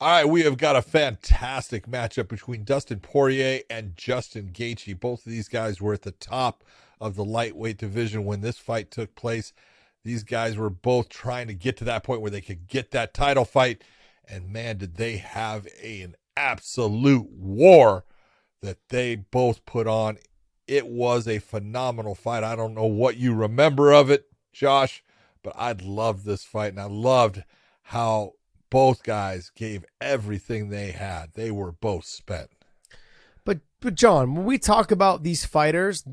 All right, we have got a fantastic matchup between Dustin Poirier and Justin Gaethje. Both of these guys were at the top of the lightweight division when this fight took place. These guys were both trying to get to that point where they could get that title fight. And man, did they have an absolute war that they both put on. It was a phenomenal fight. I don't know what you remember of it, Josh, but I loved this fight, and I loved how both guys gave everything they had. They were both spent. But John, when we talk about these fighters,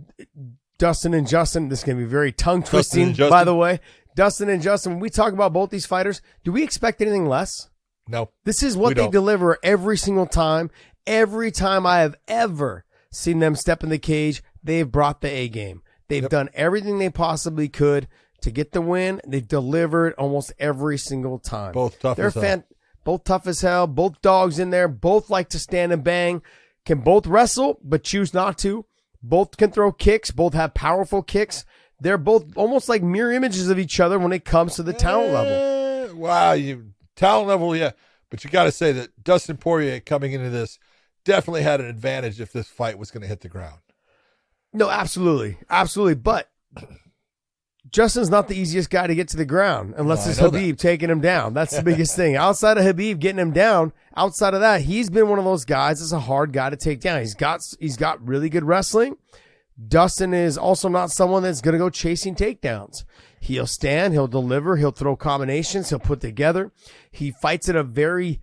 Dustin and Justin, this is going to be very tongue twisting, by the way. Dustin and Justin, when we talk about both these fighters, do we expect anything less? No. This is what they deliver every single time. Every time I have ever seen them step in the cage, they've brought the A game. They've done everything they possibly could to get the win. They've delivered almost every single time. Both tough as hell. Both tough as hell. Both dogs in there. Both like to stand and bang. Can both wrestle, but choose not to. Both can throw kicks. Both have powerful kicks. They're both almost like mirror images of each other when it comes to the talent level. Wow, talent level, yeah. But you got to say that Dustin Poirier coming into this definitely had an advantage if this fight was going to hit the ground. No, absolutely. Absolutely. But Justin's not the easiest guy to get to the ground unless it's Khabib taking him down. That's the biggest thing. Outside of Khabib getting him down, outside of that, he's been one of those guys that's a hard guy to take down. He's got really good wrestling. Dustin is also not someone that's going to go chasing takedowns. He'll stand, he'll deliver, he'll throw combinations, he'll put together. He fights at a very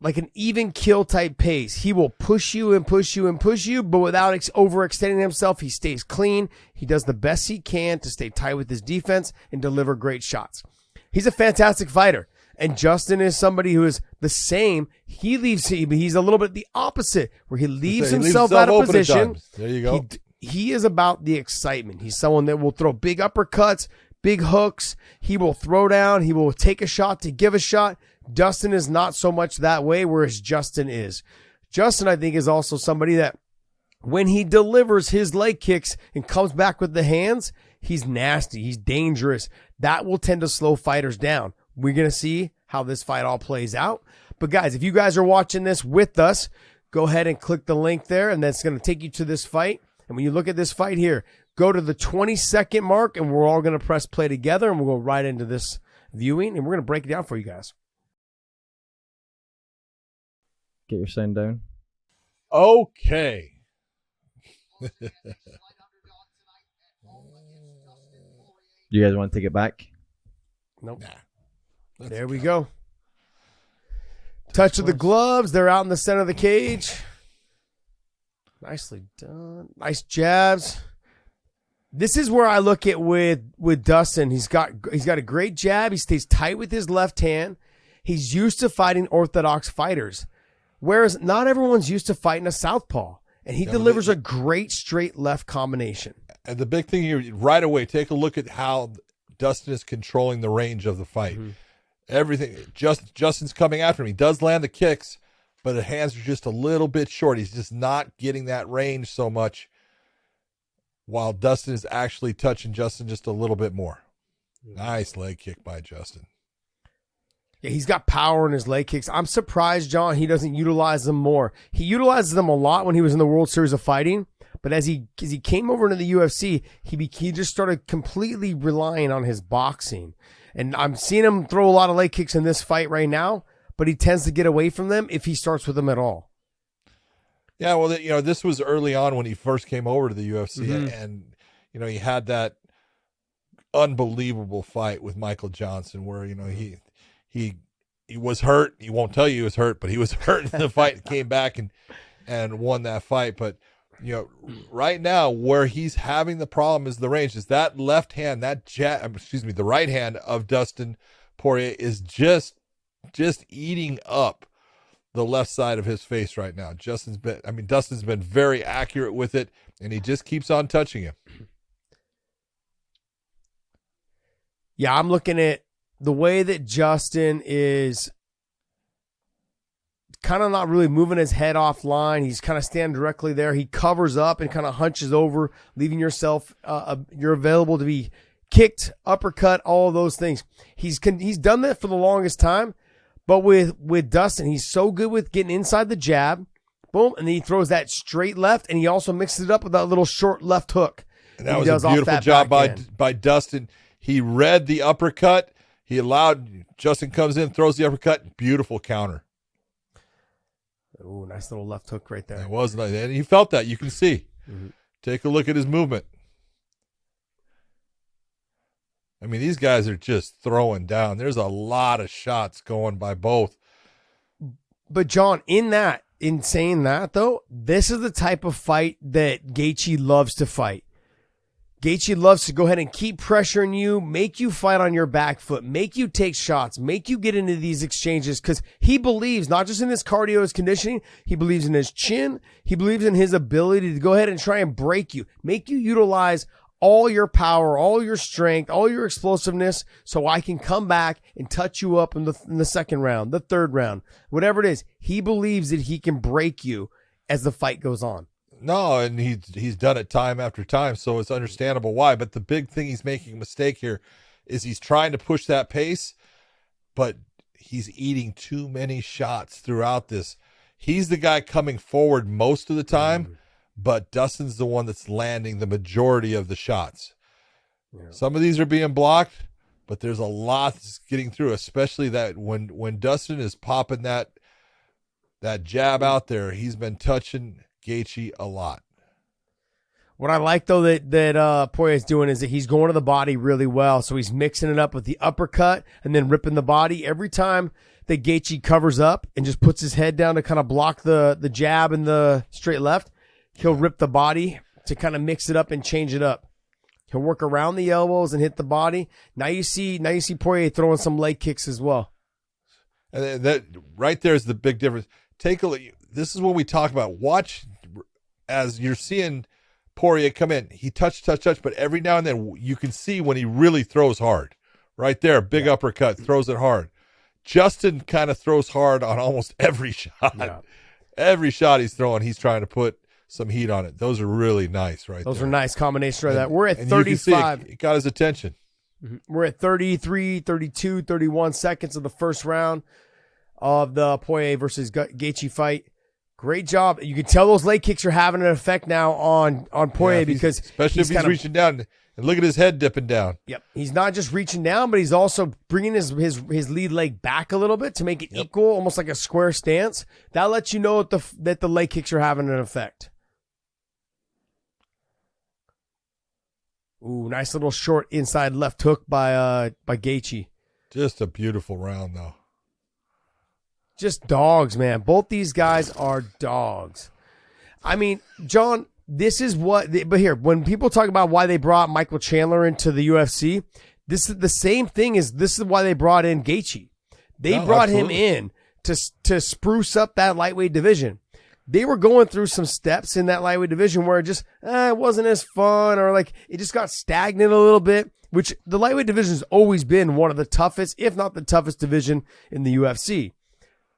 like an even kill type pace. He will push you and push you and push you, but without overextending himself. He stays clean. He does the best he can to stay tight with his defense and deliver great shots. He's a fantastic fighter. And Justin is somebody who is the same. He's a little bit the opposite, where he leaves himself out of position. There you go. He is about the excitement. He's someone that will throw big uppercuts, big hooks. He will throw down. He will take a shot to give a shot. Dustin is not so much that way, whereas Justin is. Justin, I think, is also somebody that when he delivers his leg kicks and comes back with the hands, he's nasty. He's dangerous. That will tend to slow fighters down. We're going to see how this fight all plays out. But guys, if you guys are watching this with us, go ahead and click the link there, and that's going to take you to this fight. And when you look at this fight here, go to the 20-second mark, and we're all going to press play together, and we'll go right into this viewing, and we're going to break it down for you guys. Get your sound down. Okay. You guys want to take it back? Nope. Nah. There we go. Touch of the gloves. They're out in the center of the cage. Nicely done. Nice jabs. This is where I look at with Dustin. He's got a great jab. He stays tight with his left hand. He's used to fighting orthodox fighters, whereas not everyone's used to fighting a southpaw. And he delivers a great straight left combination. And the big thing here, right away, take a look at how Dustin is controlling the range of the fight. Mm-hmm. Everything. Justin's coming after him. He does land the kicks, but his hands are just a little bit short. He's just not getting that range so much, while Dustin is actually touching Justin just a little bit more. Nice leg kick by Justin. Yeah, he's got power in his leg kicks. I'm surprised, John, he doesn't utilize them more. He utilizes them a lot when he was in the World Series of Fighting, but as he came over into the UFC, he just started completely relying on his boxing. And I'm seeing him throw a lot of leg kicks in this fight right now, but he tends to get away from them if he starts with them at all. Yeah, well, this was early on when he first came over to the UFC, and he had that unbelievable fight with Michael Johnson where he was hurt. He won't tell you he was hurt, but he was hurt in the fight. Came back and won that fight. But right now where he's having the problem is the range. Is that left hand, the right hand of Dustin Poirier is just eating up the left side of his face right now. Dustin's been very accurate with it, and he just keeps on touching him. Yeah, I'm looking at the way that Justin is kind of not really moving his head offline. He's kind of standing directly there. He covers up and kind of hunches over, leaving yourself, you're available to be kicked, uppercut, all of those things. He's done that for the longest time, But with Dustin, he's so good with getting inside the jab, boom, and then he throws that straight left, and he also mixes it up with that little short left hook. And that was a beautiful job by Dustin. He read the uppercut. He allowed Justin comes in, throws the uppercut. Beautiful counter. Ooh, nice little left hook right there. It was nice. And he felt that. You can see. Mm-hmm. Take a look at his movement. I mean, these guys are just throwing down. There's a lot of shots going by both. But John, in saying that though, this is the type of fight that Gaethje loves to fight. Gaethje loves to go ahead and keep pressuring you, make you fight on your back foot, make you take shots, make you get into these exchanges, because he believes not just in his cardio, his conditioning, he believes in his chin, he believes in his ability to go ahead and try and break you, make you utilize all your power, all your strength, all your explosiveness, so I can come back and touch you up in the second round, the third round, whatever it is. He believes that he can break you as the fight goes on. No, and he's done it time after time, so it's understandable why. But the big thing he's making a mistake here is he's trying to push that pace, but he's eating too many shots throughout this. He's the guy coming forward most of the time, but Dustin's the one that's landing the majority of the shots. Yeah. Some of these are being blocked, but there's a lot that's getting through, especially that when Dustin is popping that jab out there, he's been touching Gaethje a lot. What I like though that Poirier is doing is that he's going to the body really well. So he's mixing it up with the uppercut and then ripping the body every time that Gaethje covers up and just puts his head down to kind of block the jab and the straight left. He'll rip the body to kind of mix it up and change it up. He'll work around the elbows and hit the body. Now you see Poirier throwing some leg kicks as well. And that right there is the big difference. Take a look. This is what we talk about. Watch as you're seeing Poirier come in. He touch, but every now and then you can see when he really throws hard. Right there, big uppercut, throws it hard. Justin kind of throws hard on almost every shot. Yeah. Every shot he's throwing, he's trying to put some heat on it. Those are really nice Those are nice combinations right there. We're at 35. It got his attention. Mm-hmm. We're at 33, 32, 31 seconds of the first round of the Poirier versus Gaethje fight. Great job. You can tell those leg kicks are having an effect now on Poirier because especially if he's reaching down and look at his head dipping down. Yep. He's not just reaching down, but he's also bringing his lead leg back a little bit to make it equal, almost like a square stance. That lets you know that the leg kicks are having an effect. Ooh, nice little short inside left hook by Gaethje. Just a beautiful round though. Just dogs, man. Both these guys are dogs. I mean, John, this is but here, when people talk about why they brought Michael Chandler into the UFC, this is the same thing as this is why they brought in Gaethje. They brought him in to spruce up that lightweight division. They were going through some steps in that lightweight division where it just it wasn't as fun, or like it just got stagnant a little bit, which the lightweight division has always been one of the toughest, if not the toughest division in the UFC.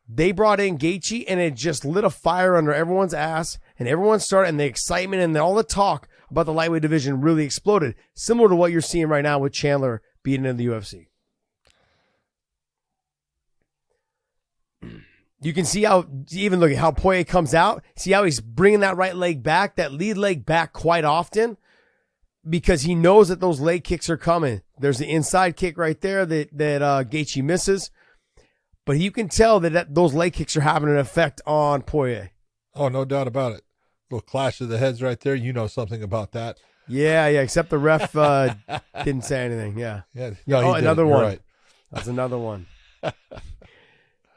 They brought in Gaethje and it just lit a fire under everyone's ass, and everyone started, and the excitement and all the talk about the lightweight division really exploded, similar to what you're seeing right now with Chandler being in the UFC. You can see how, even look at how Poirier comes out, see how he's bringing that right leg back, that lead leg back quite often, because he knows that those leg kicks are coming. There's the inside kick right there that Gaethje misses. But you can tell that those leg kicks are having an effect on Poirier. Oh, no doubt about it. Little clash of the heads right there. You know something about that. Yeah, except the ref didn't say anything. Yeah. No, another one. Right. That's another one.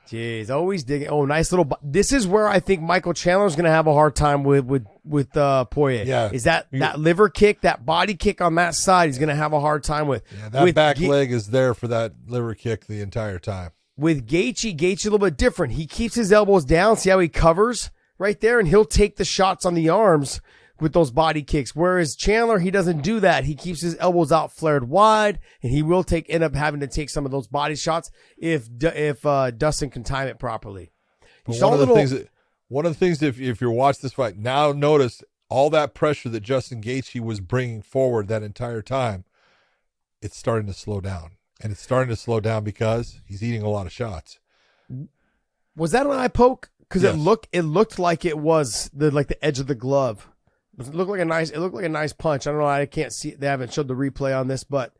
Jeez, always digging. Oh, nice little. This is where I think Michael Chandler's going to have a hard time with Poirier. Yeah. Is that liver kick, that body kick on that side, he's going to have a hard time with. Yeah, that back leg is there for that liver kick the entire time. With Gaethje a little bit different. He keeps his elbows down. See how he covers right there? And he'll take the shots on the arms with those body kicks. Whereas Chandler, he doesn't do that. He keeps his elbows out flared wide, and he will end up having to take some of those body shots if Dustin can time it properly. One of the things, if you're watching this fight, now notice all that pressure that Justin Gaethje was bringing forward that entire time, it's starting to slow down. And it's starting to slow down because he's eating a lot of shots. Was that an eye poke? Because Yes. it looked like it was the edge of the glove. It looked like a nice punch. I don't know. I can't see. They haven't showed the replay on this, but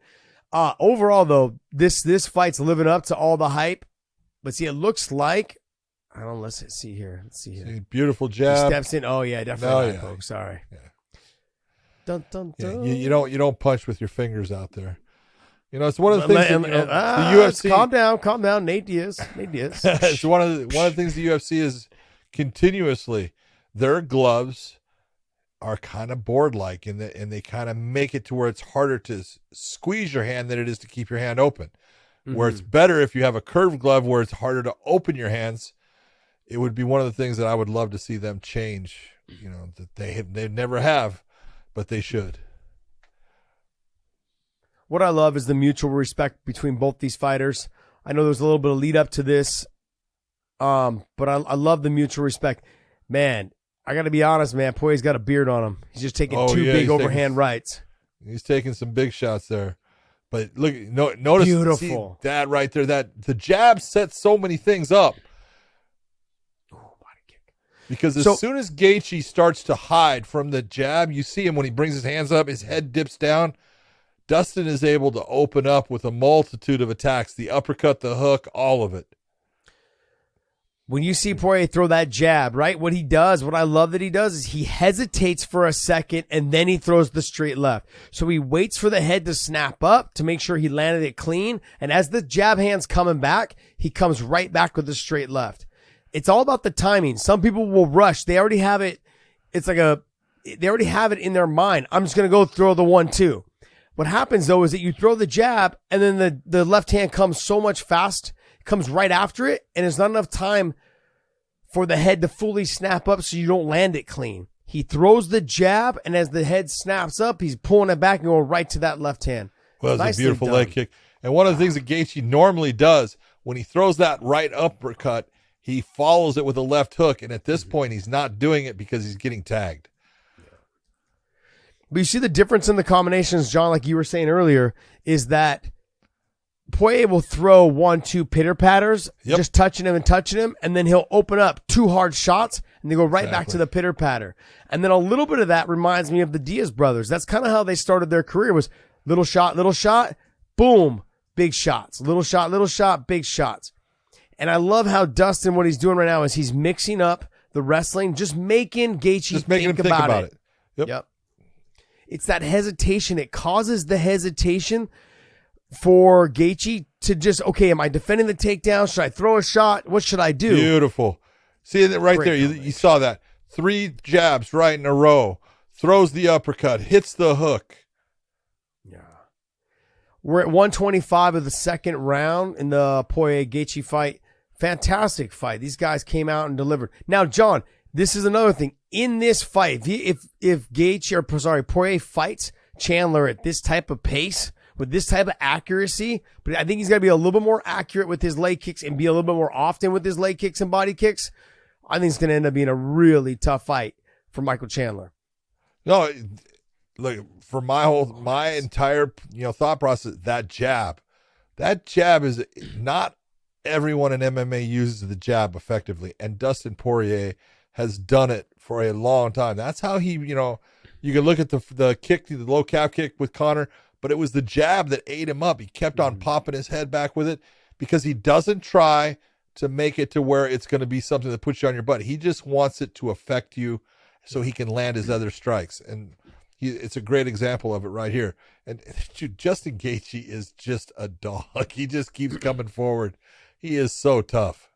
overall though, this fight's living up to all the hype. But see, it looks like I don't know. Let's see here. See, beautiful He jab. steps in. Oh yeah, definitely an eye yeah. poke. Sorry. Yeah. Dun, dun, Yeah, dun. you don't punch with your fingers out there. It's one of the things that, the UFC. Calm down, Nate Diaz. It's one of the things the UFC is continuously. Their gloves are kind of board like, and they kind of make it to where it's harder to squeeze your hand than it is to keep your hand open. Where it's better if you have a curved glove where it's harder to open your hands. It would be one of the things that I would love to see them change. That they never have, but they should. What I love is the mutual respect between both these fighters. I know there's a little bit of lead up to this, but I love the mutual respect. Man, I got to be honest, man. Poirier's got a beard on him. He's just taking two big overhand rights. He's taking some big shots there. But look, notice Beautiful. See that right there. That the jab sets so many things up. Body kick. Because as soon as Gaethje starts to hide from the jab, you see him when he brings his hands up, his head dips down. Dustin is able to open up with a multitude of attacks, the uppercut, the hook, all of it. When you see Poirier throw that jab, right, what I love that he does is he hesitates for a second and then he throws the straight left. So he waits for the head to snap up to make sure he landed it clean. And as the jab hand's coming back, he comes right back with the straight left. It's all about the timing. Some people will rush. They already have it. They already have it in their mind. I'm just going to go throw the 1-2. What happens though is that you throw the jab and then the left hand comes so much fast, comes right after it, and there's not enough time for the head to fully snap up so you don't land it clean. He throws the jab, and as the head snaps up, he's pulling it back and going right to that left hand. Well, it's a beautiful leg kick. And one of the things that Gaethje normally does, when he throws that right uppercut, he follows it with a left hook, and at this point, he's not doing it because he's getting tagged. But you see the difference in the combinations, John, like you were saying earlier, is that Poirier will throw 1-2 pitter patters, just touching him, and then he'll open up 2 hard shots, and they go right back to the pitter patter. And then a little bit of that reminds me of the Diaz brothers. That's kind of how they started their career, was little shot, boom, big shots. Little shot, big shots. And I love how Dustin, what he's doing right now is he's mixing up the wrestling, just making Gaethje think about it. Yep. It's that hesitation. It causes the hesitation for Gaethje to just, okay, am I defending the takedown? Should I throw a shot? What should I do? Beautiful. See that right there. You saw that. 3 jabs right in a row. Throws the uppercut. Hits the hook. Yeah. We're at 125 of the second round in the Poirier-Gaethje fight. Fantastic fight. These guys came out and delivered. Now, John, this is another thing. In this fight, if Poirier fights Chandler at this type of pace, with this type of accuracy, but I think he's got to be a little bit more accurate with his leg kicks and be a little bit more often with his leg kicks and body kicks. I think it's going to end up being a really tough fight for Michael Chandler. No, look, for my entire thought process, that jab is not everyone in MMA uses the jab effectively, and Dustin Poirier has done it for a long time. That's how he, you can look at the kick, the low calf kick with Conor, but it was the jab that ate him up. He kept on popping his head back with it because he doesn't try to make it to where it's going to be something that puts you on your butt. He just wants it to affect you so he can land his other strikes. And it's a great example of it right here. And dude, Justin Gaethje is just a dog. He just keeps coming forward. He is so tough.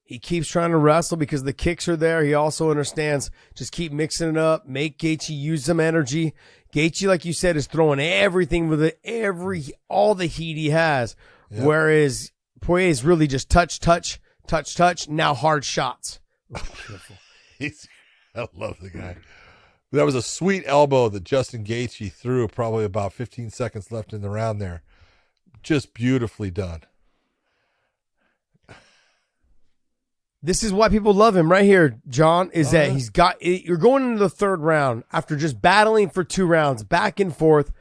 He keeps trying to wrestle because the kicks are there. He also understands just keep mixing it up, make Gaethje use some energy. Gaethje, like you said, is throwing everything with all the heat he has. Yep. Whereas Poirier is really just touch, now hard shots. I love the guy. That was a sweet elbow that Justin Gaethje threw, probably about 15 seconds left in the round there. Just beautifully done. This is why people love him right here, John, is that you're going into the third round after just battling for 2 rounds, back and forth.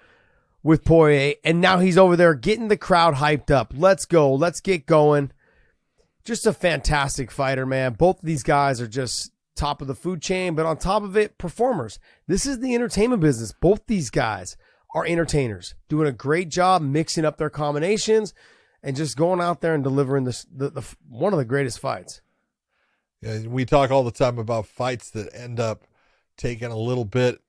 with Poirier, and now he's over there getting the crowd hyped up. Let's go. Let's get going. Just a fantastic fighter, man. Both of these guys are just top of the food chain, but on top of it, performers. This is the entertainment business. Both these guys are entertainers, doing a great job mixing up their combinations and just going out there and delivering the one of the greatest fights. Yeah, we talk all the time about fights that end up taking a little bit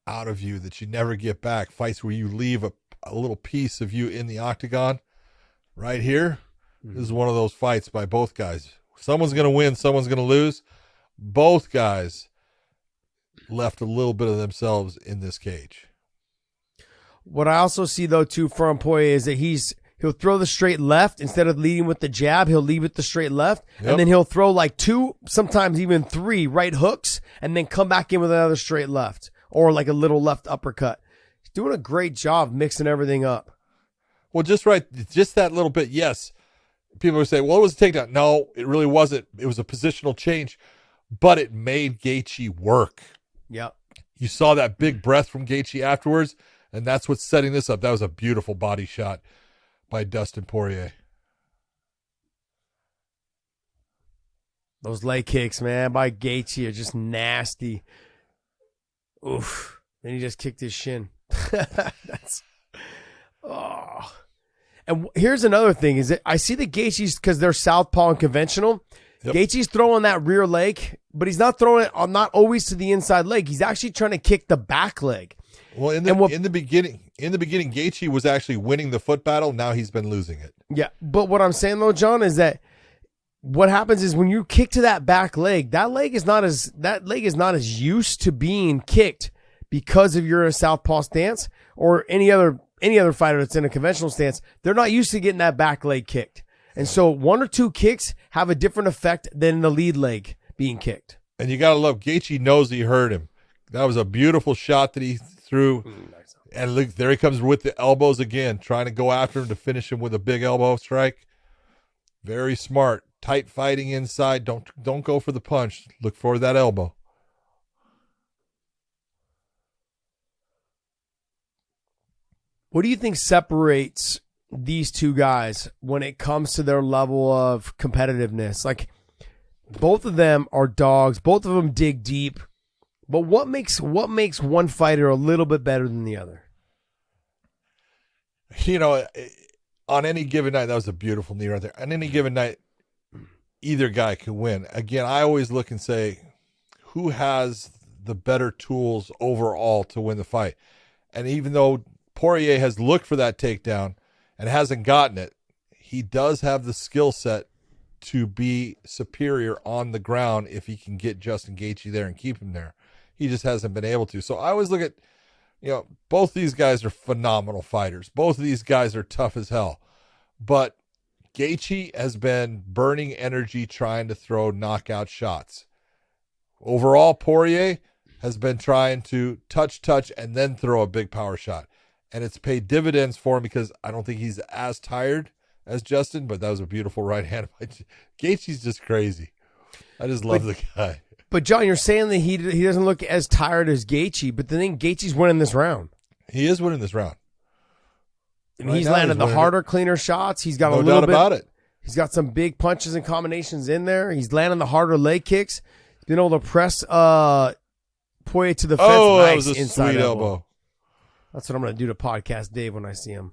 out of you that you never get back. Fights where you leave a little piece of you in the octagon. Right here, this is one of those fights by both guys. Someone's going to win, someone's going to lose. Both guys left a little bit of themselves in this cage. What I also see, though, too, from Poirier is that he'll throw the straight left instead of leading with the jab. He'll lead with the straight left, and then he'll throw like 2, sometimes even 3 right hooks, and then come back in with another straight left or like a little left uppercut. He's doing a great job mixing everything up. Well, just that little bit, yes. People would say, well, it was a takedown. No, it really wasn't. It was a positional change, but it made Gaethje work. Yep. You saw that big breath from Gaethje afterwards, and that's what's setting this up. That was a beautiful body shot by Dustin Poirier. Those leg kicks, man, by Gaethje are just nasty. Oof. Then he just kicked his shin. And here's another thing is that I see the Gaethje's, because they're southpaw and conventional. Yep. Gaethje's throwing that rear leg, but he's not throwing it not always to the inside leg. He's actually trying to kick the back leg. Well, in the beginning, Gaethje was actually winning the foot battle. Now he's been losing it. Yeah, but what I'm saying though, John, is that what happens is when you kick to that back leg, that leg is not as used to being kicked because of your southpaw stance or any other fighter that's in a conventional stance. They're not used to getting that back leg kicked. And so 1 or 2 kicks have a different effect than the lead leg being kicked. And you got to love, Gaethje knows he hurt him. That was a beautiful shot that he threw. And look, there he comes with the elbows again, trying to go after him to finish him with a big elbow strike. Very smart. Tight fighting inside. Don't go for the punch. Look for that elbow. What do you think separates these two guys when it comes to their level of competitiveness? Like, both of them are dogs. Both of them dig deep. But what makes one fighter a little bit better than the other? You know, on any given night, that was a beautiful knee right there. On any given night, either guy can win. Again, I always look and say, who has the better tools overall to win the fight? And even though Poirier has looked for that takedown and hasn't gotten it, he does have the skill set to be superior on the ground if he can get Justin Gaethje there and keep him there. He just hasn't been able to. So I always look at, both these guys are phenomenal fighters. Both of these guys are tough as hell. But Gaethje has been burning energy trying to throw knockout shots. Overall, Poirier has been trying to touch, and then throw a big power shot. And it's paid dividends for him because I don't think he's as tired as Justin, but that was a beautiful right hand. Gaethje's just crazy. I just love the guy. But, John, you're saying that he doesn't look as tired as Gaethje, but the thing, Gaethje's winning this round. He is winning this round. And he's landed the harder, cleaner shots. He's got a little bit. No doubt about it. He's got some big punches and combinations in there. He's landing the harder leg kicks. He's been able to press Poirier to the fence. Oh, nice that was a inside sweet elbow. That's what I'm going to do to Podcast Dave when I see him.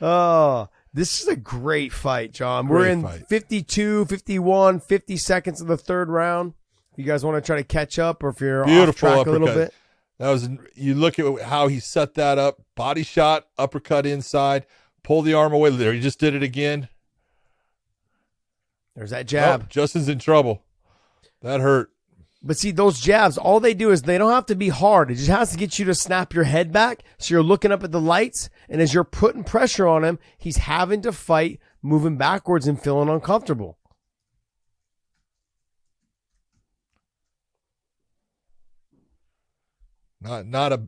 Oh, this is a great fight, John. We're in 52, 51, 50 seconds of the third round. If you guys want to try to catch up or if you're off track a little bit. You look at how he set that up. Body shot, uppercut inside, pull the arm away. There, he just did it again. There's that jab. Oh, Justin's in trouble. That hurt. But see, those jabs, all they do is they don't have to be hard. It just has to get you to snap your head back so you're looking up at the lights, and as you're putting pressure on him, he's having to fight, moving backwards and feeling uncomfortable. Not a,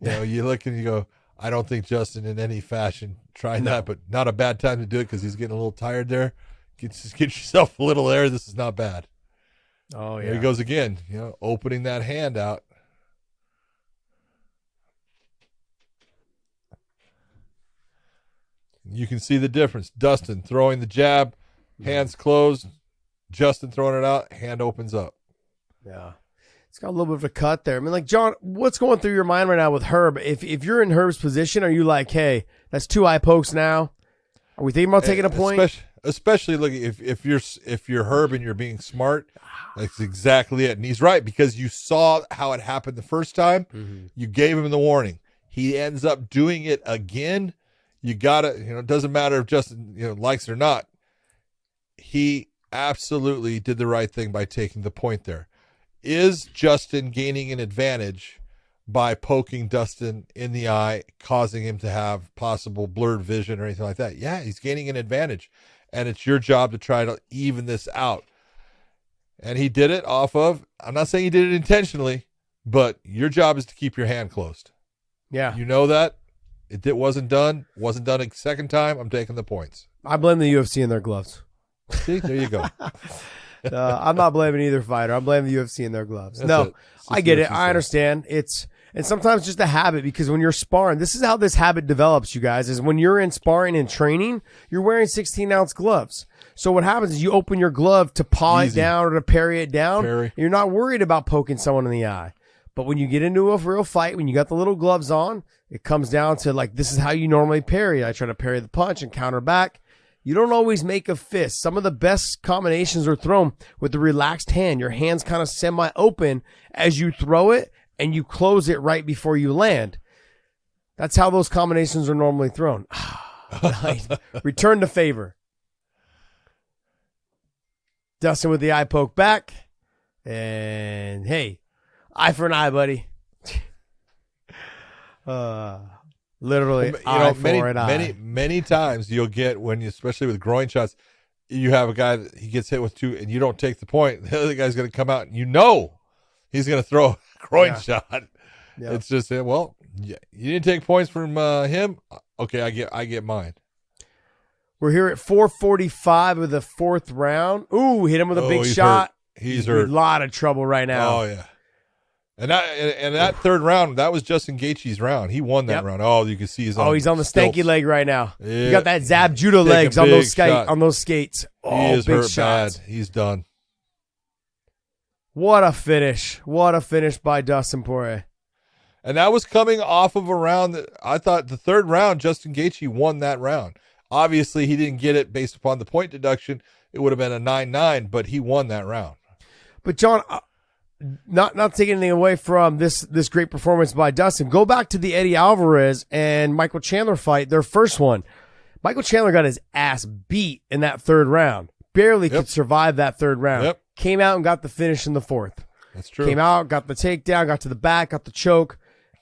you look and you go, I don't think Justin in any fashion tried that, but not a bad time to do it because he's getting a little tired there. Get yourself a little air. This is not bad. Oh, yeah. There he goes again, opening that hand out. You can see the difference. Dustin throwing the jab, hands closed. Justin throwing it out, hand opens up. Yeah. It's got a little bit of a cut there. I mean, like, John, what's going through your mind right now with Herb? If you're in Herb's position, are you like, hey, that's 2 eye pokes now? Are we thinking about taking a point? Especially look, if you're Herb and you're being smart, that's exactly it. And he's right, because you saw how it happened the first time. Mm-hmm. You gave him the warning. He ends up doing it again. You gotta, it doesn't matter if Justin likes it or not. He absolutely did the right thing by taking the point there. Is Justin gaining an advantage by poking Dustin in the eye, causing him to have possible blurred vision or anything like that? Yeah, he's gaining an advantage, and it's your job to try to even this out. And he did it off of, I'm not saying he did it intentionally, but your job is to keep your hand closed. Yeah. You know that. It wasn't done a second time. I'm taking the points. I blame the UFC and their gloves. See, there you go. I'm not blaming either fighter. I'm blaming the UFC and their gloves. That's no, it. I get it. I understand. And sometimes just a habit, because when you're sparring, this is how this habit develops, you guys, is when you're in sparring and training, you're wearing 16-ounce gloves. So what happens is you open your glove to paw it down or to parry it down. And you're not worried about poking someone in the eye. But when you get into a real fight, when you got the little gloves on, it comes down to, like, this is how you normally parry. I try to parry the punch and counter back. You don't always make a fist. Some of the best combinations are thrown with the relaxed hand. Your hand's kind of semi-open as you throw it, and you close it right before you land. That's how those combinations are normally thrown. Return the favor. Dustin with the eye poke back. And, hey, eye for an eye, buddy. Literally, eye for an eye. Many times you'll get, especially with groin shots, you have a guy that he gets hit with 2 and you don't take the point. The other guy's going to come out and he's going to throw a groin shot. Yeah. It's just, well, you didn't take points from him. Okay, I get mine. We're here at 4:45 of the 4th round. Ooh, hit him with a big shot. He's hurt. In a lot of trouble right now. Oh yeah. And that 3rd round, that was Justin Gaethje's round. He won that round. Oh, you can see he's on the stanky leg right now. Yeah. You got that Zab judo legs on those skates. Oh, he is big hurt shots. bad. He's done. What a finish. What a finish by Dustin Poirier. And that was coming off of a round that I thought the 3rd round, Justin Gaethje won that round. Obviously, he didn't get it based upon the point deduction. It would have been a 9-9, but he won that round. But, John, not taking anything away from this great performance by Dustin, go back to the Eddie Alvarez and Michael Chandler fight, their first one. Michael Chandler got his ass beat in that 3rd round. Barely could survive that 3rd round. Yep. Came out and got the finish in the 4th. That's true. Came out, got the takedown, got to the back, got the choke.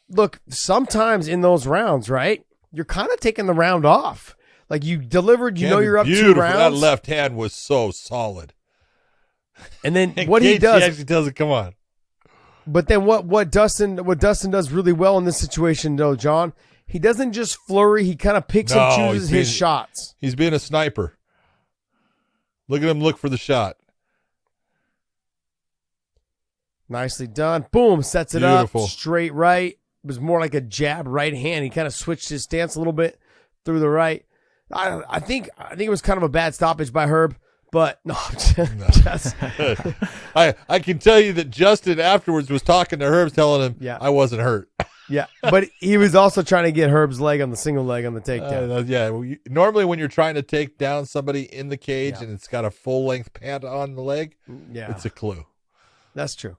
Look, sometimes in those rounds, right, you're kind of taking the round off. Like, you delivered, you're up 2 rounds. That left hand was so solid. And then what he does, he actually tells it, come on. But then what Dustin does really well in this situation, though, John, he doesn't just flurry. He kind of picks and chooses his shots. He's being a sniper. Look at him look for the shot. Nicely done. Boom, sets it Beautiful. up. Straight right. It was more like a jab right hand. He kind of switched his stance a little bit through the right. I think it was kind of a bad stoppage by Herb, but no. I can tell you that Justin afterwards was talking to Herb, telling him I wasn't hurt. Yeah, but he was also trying to get Herb's leg on the single leg on the takedown. Normally when you're trying to take down somebody in the cage and it's got a full length pant on the leg, it's a clue. That's true.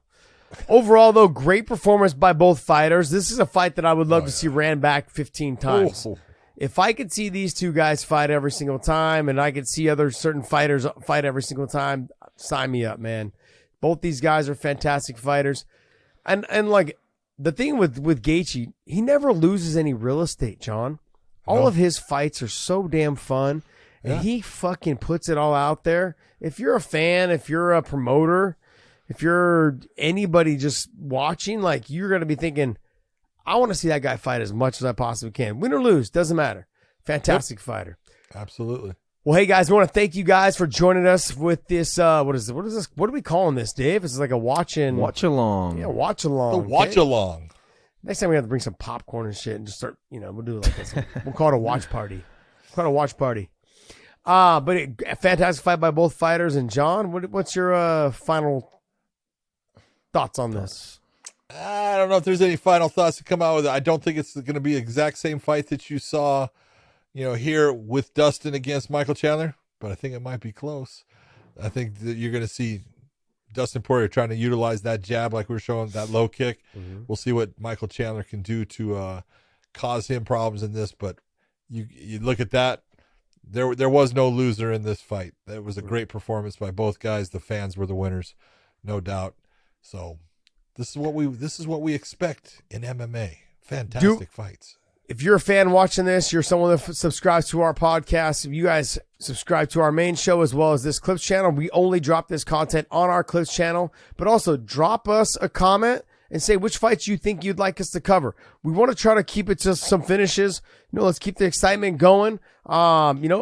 Overall, though, great performance by both fighters. This is a fight that I would love to see ran back 15 times. Oh. If I could see these 2 guys fight every single time and I could see other certain fighters fight every single time, sign me up, man. Both these guys are fantastic fighters. And like, the thing with Gaethje, he never loses any real estate, John. All of his fights are so damn fun. And he fucking puts it all out there. If you're a fan, if you're a promoter, if you're anybody just watching, like, you're going to be thinking, I want to see that guy fight as much as I possibly can. Win or lose, doesn't matter. Fantastic fighter. Absolutely. Well, hey, guys, we want to thank you guys for joining us with this. What is this? What are we calling this, Dave? This is like a watch along. Yeah, watch along. The watch along. Next time we have to bring some popcorn and shit and just start, we'll do it like this. We'll call it a watch party. quite a watch party. A fantastic fight by both fighters. And John, what's your final thoughts on this? I don't know if there's any final thoughts to come out with it. I don't think it's going to be the exact same fight that you saw, here with Dustin against Michael Chandler, but I think it might be close. I think that you're going to see Dustin Poirier trying to utilize that jab like we were showing, that low kick. Mm-hmm. We'll see what Michael Chandler can do to cause him problems in this, but you look at that. There was no loser in this fight. That was a great performance by both guys. The fans were the winners, no doubt. So this is what we expect in MMA. Fantastic fights. If you're a fan watching this, you're someone that subscribes to our podcast. If you guys subscribe to our main show as well as this Clips channel, we only drop this content on our Clips channel. But also drop us a comment and say which fights you think you'd like us to cover. We want to try to keep it to some finishes. Let's keep the excitement going.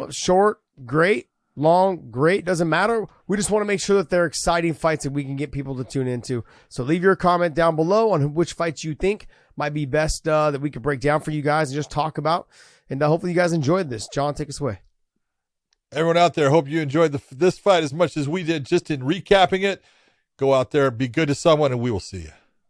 Short, great. Long, great. Doesn't matter. We just want to make sure that they're exciting fights that we can get people to tune into. So leave your comment down below on which fights you think might be best that we could break down for you guys and just talk about. And hopefully you guys enjoyed this. John, take us away. Everyone out there, hope you enjoyed this fight as much as we did just in recapping it. Go out there, be good to someone, and we will see you.